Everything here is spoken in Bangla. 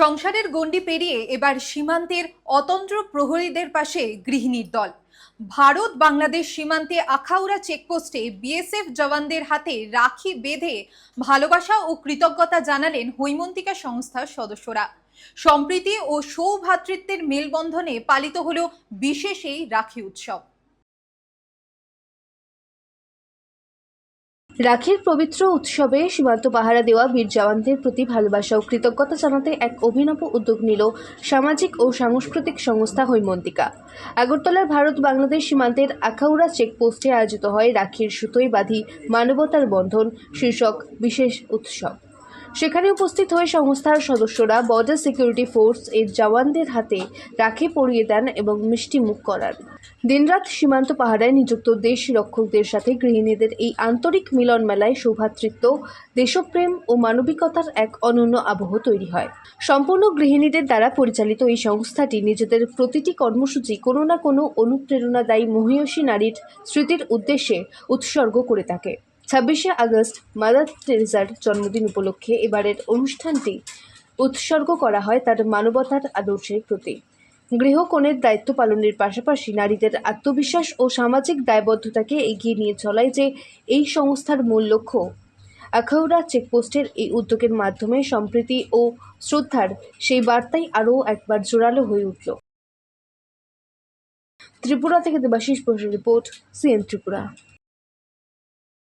সংসারের গণ্ডি পেরিয়ে এবার সীমান্তের অতন্ত্র প্রহরীদের পাশে গৃহিণীর দল। ভারত বাংলাদেশ সীমান্তে আখাউড়া চেকপোস্টে বিএসএফ জওয়ানদের হাতে রাখি বেঁধে ভালোবাসা ও কৃতজ্ঞতা জানালেন হৈমন্তিকা সংস্থার সদস্যরা। সম্প্রীতি ও সৌভ্রাতৃত্বের মেলবন্ধনে পালিত হলো বিশেষ এই রাখি উৎসব। রাখির পবিত্র উৎসবে সীমান্ত পাহারা দেওয়া বীর জওয়ানদের প্রতি ভালোবাসা ও কৃতজ্ঞতা জানাতে এক অভিনব উদ্যোগ নিল সামাজিক ও সাংস্কৃতিক সংস্থা হৈমন্তিকা। আগরতলার ভারত বাংলাদেশ সীমান্তের আখাউড়া চেকপোস্টে আয়োজিত হয় রাখির সুতোয় বাঁধি মানবতার বন্ধন শীর্ষক বিশেষ উৎসব। সেখানে উপস্থিত হয়ে সংস্থার সদস্যরা বর্ডার সিকিউরিটি ফোর্স এর জওয়ানদের হাতে রাখি পরিয়ে দেন এবং মিষ্টি মুখ করান। দিনরাত সীমান্ত পাহারায় নিযুক্ত দেশ রক্ষকদের সাথে গৃহিণীদের এই আন্তরিক মিলন মেলায় সৌভ্রাতৃত্ব, দেশপ্রেম ও মানবিকতার এক অনন্য আবহ তৈরি হয়। সম্পূর্ণ গৃহিণীদের দ্বারা পরিচালিত এই সংস্থাটি নিজেদের প্রতিটি কর্মসূচি কোনো না কোনো অনুপ্রেরণাদায়ী মহিয়সী নারীর স্মৃতির উদ্দেশ্যে উৎসর্গ করে থাকে। 26শে আগস্ট মাদার টেরেসার জন্মদিন উপলক্ষে এবারের অনুষ্ঠানটি উৎসর্গ করা হয় তার মানবতার আদর্শের প্রতি। গৃহকোণের দায়িত্ব পালনের পাশাপাশি নারীদের আত্মবিশ্বাস ও সামাজিক দায়বদ্ধতাকে এগিয়ে নিয়ে চলায় যে এই সংস্থার মূল লক্ষ্য। আখাউড়া চেকপোস্টের এই উদ্যোগের মাধ্যমে সম্প্রীতি ও শ্রদ্ধার সেই বার্তাই আরও একবার জোরালো হয়ে উঠল। ত্রিপুরা থেকে দেবাশিস বসুর রিপোর্ট, সিএন ত্রিপুরা।